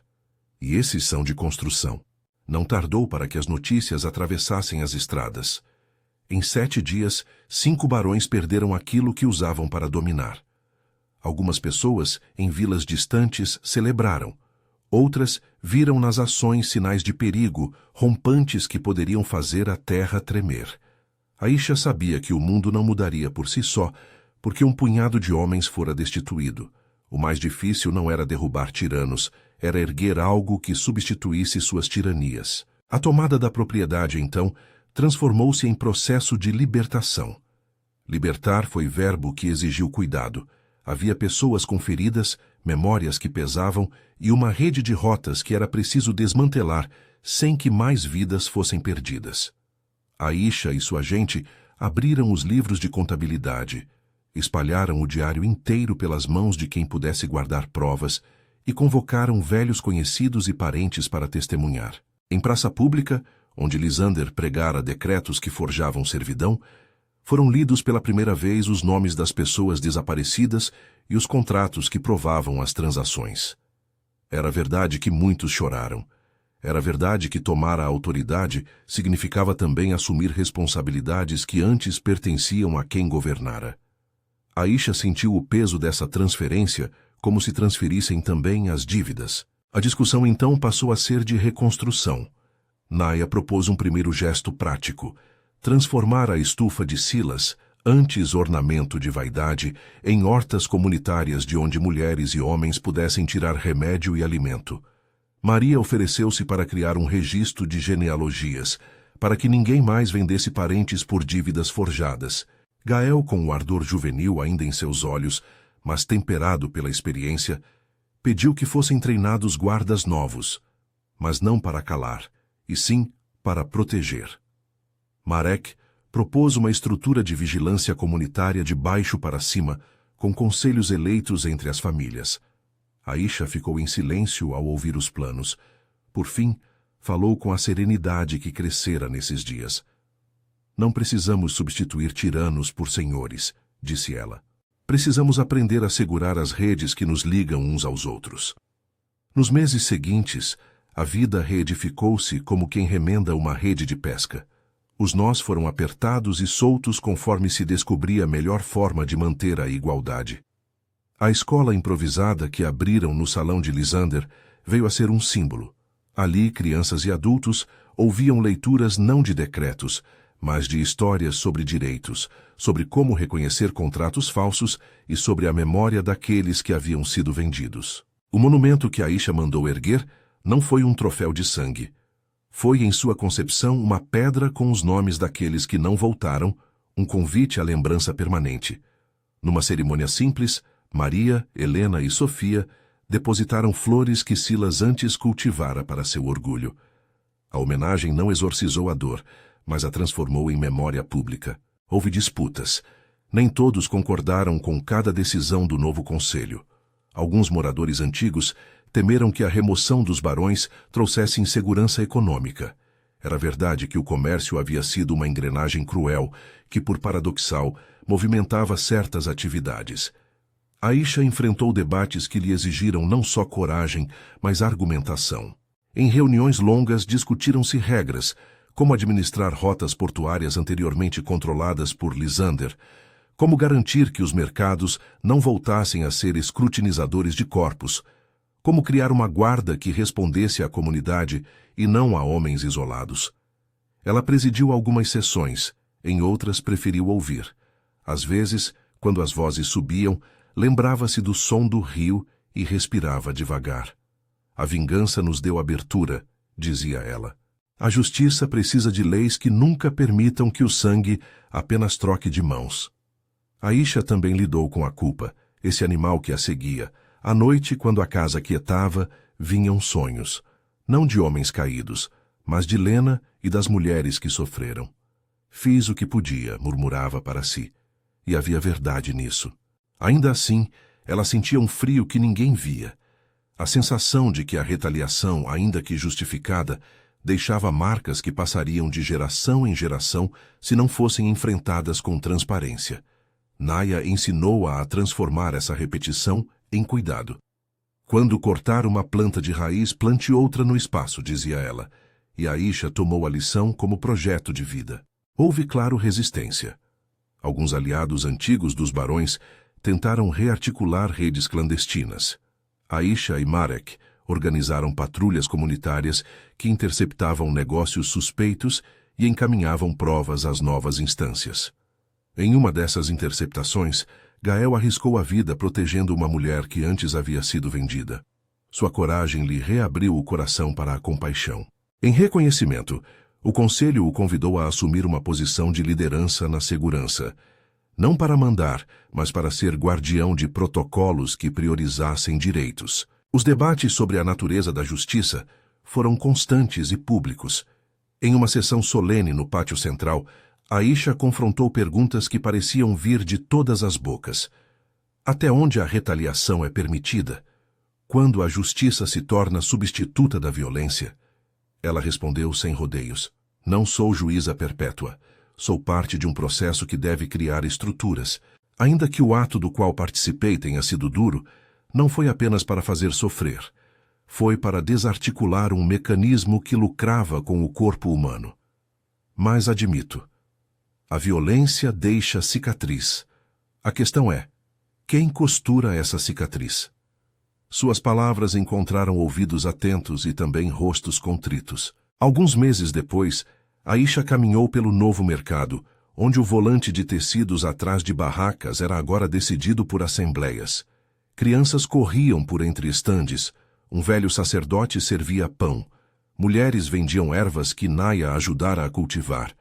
E esses são de construção." Não tardou para que as notícias atravessassem as estradas. Em 7 dias, 5 barões perderam aquilo que usavam para dominar. Algumas pessoas, em vilas distantes, celebraram. Outras viram nas ações sinais de perigo, rompantes que poderiam fazer a terra tremer. Aisha sabia que o mundo não mudaria por si só, porque um punhado de homens fora destituído. O mais difícil não era derrubar tiranos, era erguer algo que substituísse suas tiranias. A tomada da propriedade, então, transformou-se em processo de libertação. Libertar foi verbo que exigiu cuidado. Havia pessoas com feridas, memórias que pesavam e uma rede de rotas que era preciso desmantelar sem que mais vidas fossem perdidas. Aisha e sua gente abriram os livros de contabilidade, espalharam o diário inteiro pelas mãos de quem pudesse guardar provas e convocaram velhos conhecidos e parentes para testemunhar. Em praça pública, onde Lysander pregara decretos que forjavam servidão, foram lidos pela primeira vez os nomes das pessoas desaparecidas e os contratos que provavam as transações. Era verdade que muitos choraram. Era verdade que tomar a autoridade significava também assumir responsabilidades que antes pertenciam a quem governara. Aisha sentiu o peso dessa transferência como se transferissem também as dívidas. A discussão então passou a ser de reconstrução. Naya propôs um primeiro gesto prático: transformar a estufa de Silas, antes ornamento de vaidade, em hortas comunitárias de onde mulheres e homens pudessem tirar remédio e alimento. Maria ofereceu-se para criar um registro de genealogias, para que ninguém mais vendesse parentes por dívidas forjadas. Gael, com o ardor juvenil ainda em seus olhos, mas temperado pela experiência, pediu que fossem treinados guardas novos, mas não para calar, e sim para proteger. Marek propôs uma estrutura de vigilância comunitária de baixo para cima, com conselhos eleitos entre as famílias. Aisha ficou em silêncio ao ouvir os planos. Por fim, falou com a serenidade que crescera nesses dias. "Não precisamos substituir tiranos por senhores", disse ela. "Precisamos aprender a segurar as redes que nos ligam uns aos outros." Nos meses seguintes, a vida reedificou-se como quem remenda uma rede de pesca. Os nós foram apertados e soltos conforme se descobria a melhor forma de manter a igualdade. A escola improvisada que abriram no salão de Lysander veio a ser um símbolo. Ali, crianças e adultos ouviam leituras não de decretos, mas de histórias sobre direitos, sobre como reconhecer contratos falsos e sobre a memória daqueles que haviam sido vendidos. O monumento que Aisha mandou erguer não foi um troféu de sangue. Foi, em sua concepção, uma pedra com os nomes daqueles que não voltaram, um convite à lembrança permanente. Numa cerimônia simples, Maria, Helena e Sofia depositaram flores que Silas antes cultivara para seu orgulho. A homenagem não exorcizou a dor, mas a transformou em memória pública. Houve disputas. Nem todos concordaram com cada decisão do novo conselho. Alguns moradores antigos temeram que a remoção dos barões trouxesse insegurança econômica. Era verdade que o comércio havia sido uma engrenagem cruel, que, por paradoxal, movimentava certas atividades. Aisha enfrentou debates que lhe exigiram não só coragem, mas argumentação. Em reuniões longas discutiram-se regras, como administrar rotas portuárias anteriormente controladas por Lysander, como garantir que os mercados não voltassem a ser escrutinizadores de corpos, como criar uma guarda que respondesse à comunidade e não a homens isolados. Ela presidiu algumas sessões, em outras preferiu ouvir. Às vezes, quando as vozes subiam, lembrava-se do som do rio e respirava devagar. A vingança nos deu abertura, dizia ela. A justiça precisa de leis que nunca permitam que o sangue apenas troque de mãos. Aisha também lidou com a culpa, esse animal que a seguia. À noite, quando a casa quietava, vinham sonhos, não de homens caídos, mas de Lena e das mulheres que sofreram. Fiz o que podia, murmurava para si, e havia verdade nisso. Ainda assim, ela sentia um frio que ninguém via. A sensação de que a retaliação, ainda que justificada, deixava marcas que passariam de geração em geração se não fossem enfrentadas com transparência. Naya ensinou-a a transformar essa repetição em cuidado. Quando cortar uma planta de raiz, plante outra no espaço, dizia ela, e Aisha tomou a lição como projeto de vida. Houve, claro, resistência. Alguns aliados antigos dos barões tentaram rearticular redes clandestinas. Aisha e Marek organizaram patrulhas comunitárias que interceptavam negócios suspeitos e encaminhavam provas às novas instâncias. Em uma dessas interceptações, Gael arriscou a vida protegendo uma mulher que antes havia sido vendida. Sua coragem lhe reabriu o coração para a compaixão. Em reconhecimento, o conselho o convidou a assumir uma posição de liderança na segurança, não para mandar, mas para ser guardião de protocolos que priorizassem direitos. Os debates sobre a natureza da justiça foram constantes e públicos. Em uma sessão solene no pátio central, Aisha confrontou perguntas que pareciam vir de todas as bocas. Até onde a retaliação é permitida? Quando a justiça se torna substituta da violência? Ela respondeu sem rodeios. Não sou juíza perpétua. Sou parte de um processo que deve criar estruturas. Ainda que o ato do qual participei tenha sido duro, não foi apenas para fazer sofrer. Foi para desarticular um mecanismo que lucrava com o corpo humano. Mas admito, a violência deixa cicatriz. A questão é, quem costura essa cicatriz? Suas palavras encontraram ouvidos atentos e também rostos contritos. Alguns meses depois, Aisha caminhou pelo novo mercado, onde o volante de tecidos atrás de barracas era agora decidido por assembleias. Crianças corriam por entre estandes, um velho sacerdote servia pão. Mulheres vendiam ervas que Naya ajudara a cultivar.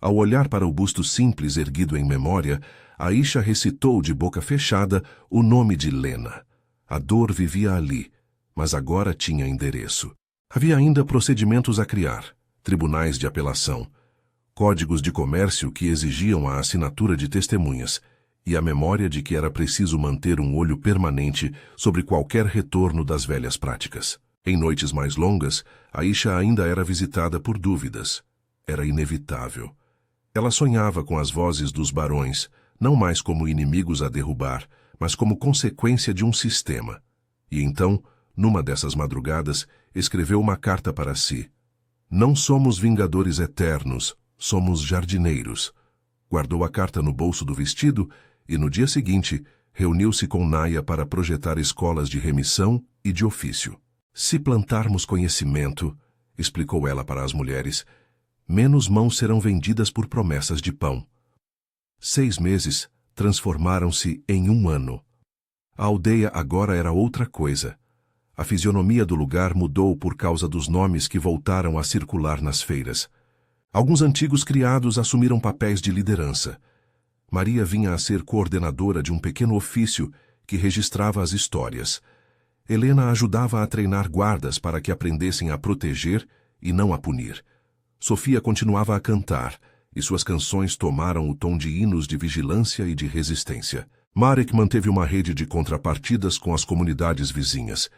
Ao olhar para o busto simples erguido em memória, Aisha recitou de boca fechada o nome de Lena. A dor vivia ali, mas agora tinha endereço. Havia ainda procedimentos a criar, tribunais de apelação, códigos de comércio que exigiam a assinatura de testemunhas e a memória de que era preciso manter um olho permanente sobre qualquer retorno das velhas práticas. Em noites mais longas, Aisha ainda era visitada por dúvidas. Era inevitável. Ela sonhava com as vozes dos barões, não mais como inimigos a derrubar, mas como consequência de um sistema. E então, numa dessas madrugadas, escreveu uma carta para si. Não somos vingadores eternos, somos jardineiros. Guardou a carta no bolso do vestido e, no dia seguinte, reuniu-se com Naya para projetar escolas de remissão e de ofício. Se plantarmos conhecimento, explicou ela para as mulheres, menos mãos serão vendidas por promessas de pão. 6 meses transformaram-se em 1 ano. A aldeia agora era outra coisa. A fisionomia do lugar mudou por causa dos nomes que voltaram a circular nas feiras. Alguns antigos criados assumiram papéis de liderança. Maria vinha a ser coordenadora de um pequeno ofício que registrava as histórias. Helena ajudava a treinar guardas para que aprendessem a proteger e não a punir. Sofia continuava a cantar, e suas canções tomaram o tom de hinos de vigilância e de resistência. Marek manteve uma rede de contrapartidas com as comunidades vizinhas.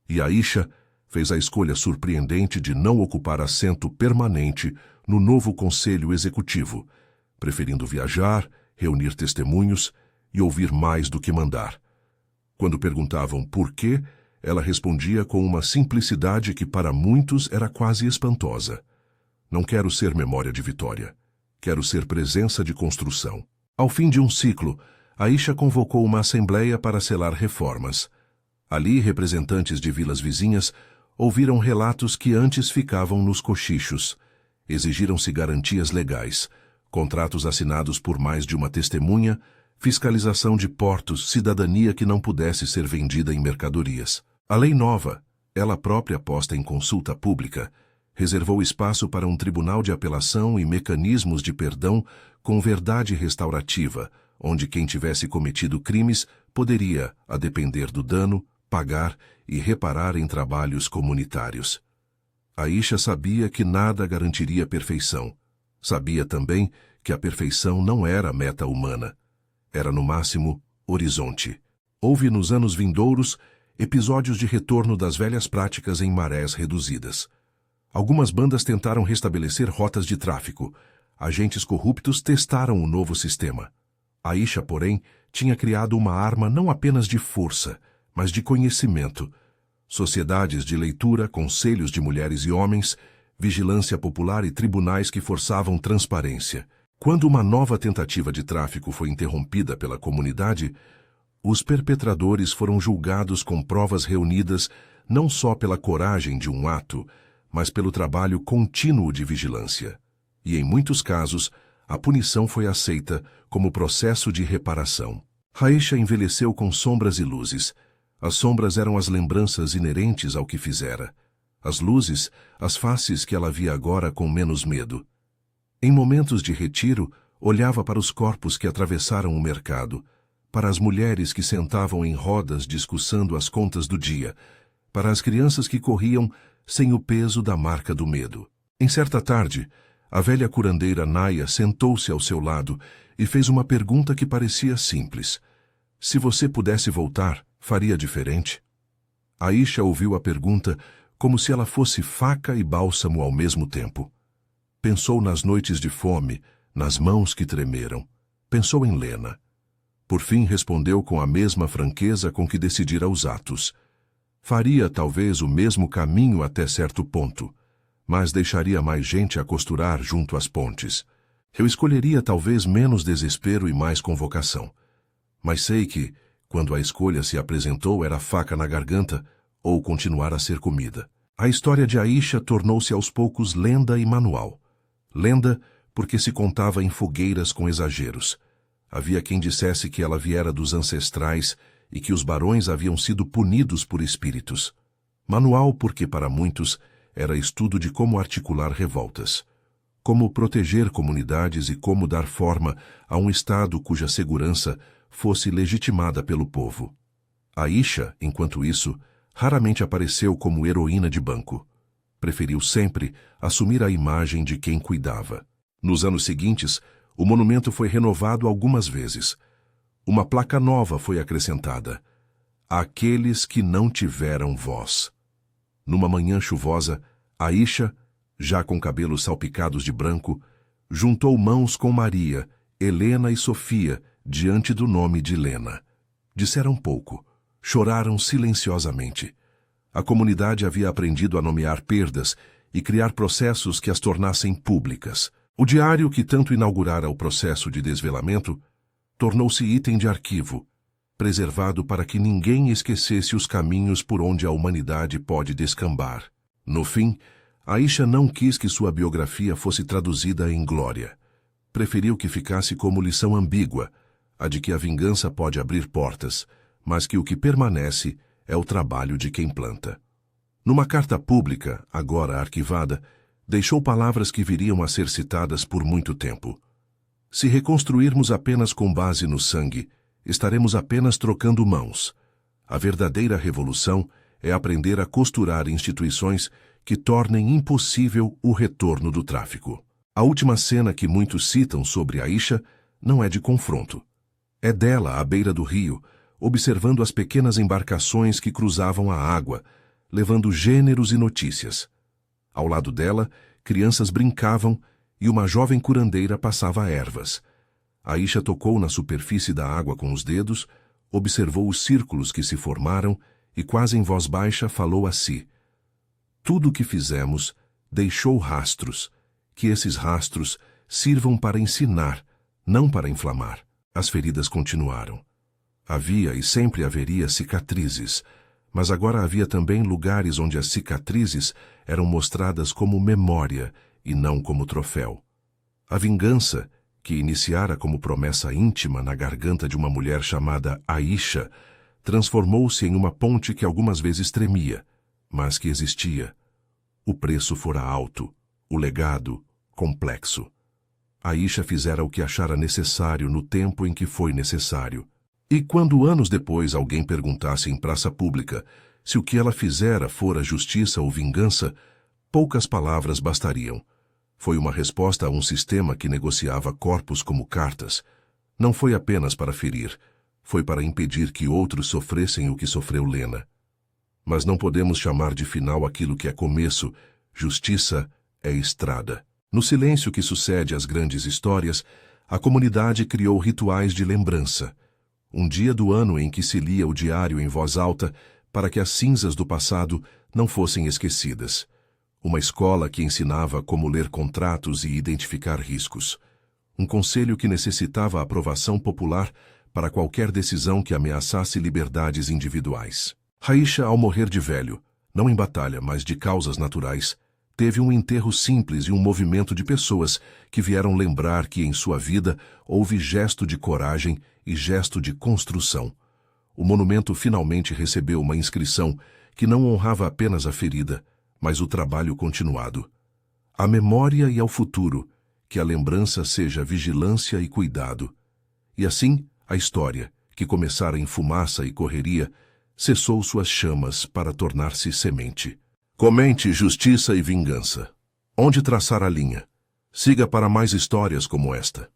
E Aisha fez a escolha surpreendente de não ocupar assento permanente no novo conselho executivo, preferindo viajar, reunir testemunhos e ouvir mais do que mandar. Quando perguntavam por quê, ela respondia com uma simplicidade que para muitos era quase espantosa. Não quero ser memória de vitória. Quero ser presença de construção. Ao fim de um ciclo, Aisha convocou uma assembleia para selar reformas. Ali, representantes de vilas vizinhas ouviram relatos que antes ficavam nos cochichos. Exigiram-se garantias legais, contratos assinados por mais de uma testemunha, fiscalização de portos, cidadania que não pudesse ser vendida em mercadorias. A lei nova, ela própria posta em consulta pública, reservou espaço para um tribunal de apelação e mecanismos de perdão com verdade restaurativa, onde quem tivesse cometido crimes poderia, a depender do dano, pagar e reparar em trabalhos comunitários. Aisha sabia que nada garantiria perfeição. Sabia também que a perfeição não era meta humana. Era, no máximo, horizonte. Houve, nos anos vindouros, episódios de retorno das velhas práticas em marés reduzidas. Algumas bandas tentaram restabelecer rotas de tráfico. Agentes corruptos testaram o novo sistema. Aisha, porém, tinha criado uma arma não apenas de força, mas de conhecimento. Sociedades de leitura, conselhos de mulheres e homens, vigilância popular e tribunais que forçavam transparência. Quando uma nova tentativa de tráfico foi interrompida pela comunidade, os perpetradores foram julgados com provas reunidas não só pela coragem de um ato, mas pelo trabalho contínuo de vigilância. E, em muitos casos, a punição foi aceita como processo de reparação. Aisha envelheceu com sombras e luzes. As sombras eram as lembranças inerentes ao que fizera. As luzes, as faces que ela via agora com menos medo. Em momentos de retiro, olhava para os corpos que atravessaram o mercado, para as mulheres que sentavam em rodas discussando as contas do dia, para as crianças que corriam sem o peso da marca do medo. Em certa tarde, a velha curandeira Naya sentou-se ao seu lado e fez uma pergunta que parecia simples. Se você pudesse voltar, faria diferente? Aisha ouviu a pergunta como se ela fosse faca e bálsamo ao mesmo tempo. Pensou nas noites de fome, nas mãos que tremeram. Pensou em Lena. Por fim respondeu com a mesma franqueza com que decidira os atos. Faria talvez o mesmo caminho até certo ponto, mas deixaria mais gente a costurar junto às pontes. Eu escolheria talvez menos desespero e mais convocação. Mas sei que, quando a escolha se apresentou, era faca na garganta ou continuar a ser comida. A história de Aisha tornou-se aos poucos lenda e manual. Lenda porque se contava em fogueiras com exageros. Havia quem dissesse que ela viera dos ancestrais e que os barões haviam sido punidos por espíritos. Manual porque, para muitos, era estudo de como articular revoltas, como proteger comunidades e como dar forma a um Estado cuja segurança fosse legitimada pelo povo. Aisha, enquanto isso, raramente apareceu como heroína de banco. Preferiu sempre assumir a imagem de quem cuidava. Nos anos seguintes, o monumento foi renovado algumas vezes. Uma placa nova foi acrescentada. Aqueles que não tiveram voz. Numa manhã chuvosa, Aisha, já com cabelos salpicados de branco, juntou mãos com Maria, Helena e Sofia diante do nome de Lena. Disseram pouco, choraram silenciosamente. A comunidade havia aprendido a nomear perdas e criar processos que as tornassem públicas. O diário que tanto inaugurara o processo de desvelamento tornou-se item de arquivo, preservado para que ninguém esquecesse os caminhos por onde a humanidade pode descambar. No fim, Aisha não quis que sua biografia fosse traduzida em glória. Preferiu que ficasse como lição ambígua, a de que a vingança pode abrir portas, mas que o que permanece é o trabalho de quem planta. Numa carta pública, agora arquivada, deixou palavras que viriam a ser citadas por muito tempo. Se reconstruirmos apenas com base no sangue, estaremos apenas trocando mãos. A verdadeira revolução é aprender a costurar instituições que tornem impossível o retorno do tráfico. A última cena que muitos citam sobre Aisha não é de confronto. É dela à beira do rio, observando as pequenas embarcações que cruzavam a água, levando gêneros e notícias. Ao lado dela, crianças brincavam e uma jovem curandeira passava ervas. Aisha tocou na superfície da água com os dedos, observou os círculos que se formaram e quase em voz baixa falou a si: tudo o que fizemos deixou rastros, que esses rastros sirvam para ensinar, não para inflamar. As feridas continuaram. Havia e sempre haveria cicatrizes, mas agora havia também lugares onde as cicatrizes eram mostradas como memória e não como troféu. A vingança, que iniciara como promessa íntima na garganta de uma mulher chamada Aisha, transformou-se em uma ponte que algumas vezes tremia, mas que existia. O preço fora alto, o legado complexo. Aisha fizera o que achara necessário no tempo em que foi necessário. E quando anos depois alguém perguntasse em praça pública se o que ela fizera fora justiça ou vingança, poucas palavras bastariam. Foi uma resposta a um sistema que negociava corpos como cartas. Não foi apenas para ferir, foi para impedir que outros sofressem o que sofreu Lena. Mas não podemos chamar de final aquilo que é começo. Justiça é estrada. No silêncio que sucede às grandes histórias, a comunidade criou rituais de lembrança. Um dia do ano em que se lia o diário em voz alta para que as cinzas do passado não fossem esquecidas. Uma escola que ensinava como ler contratos e identificar riscos. Um conselho que necessitava a aprovação popular para qualquer decisão que ameaçasse liberdades individuais. Aisha, ao morrer de velho, não em batalha, mas de causas naturais, teve um enterro simples e um movimento de pessoas que vieram lembrar que em sua vida houve gesto de coragem e gesto de construção. O monumento finalmente recebeu uma inscrição que não honrava apenas a ferida, mas o trabalho continuado. À memória e ao futuro, que a lembrança seja vigilância e cuidado. E assim, a história, que começara em fumaça e correria, cessou suas chamas para tornar-se semente. Comente justiça e vingança. Onde traçar a linha? Siga para mais histórias como esta.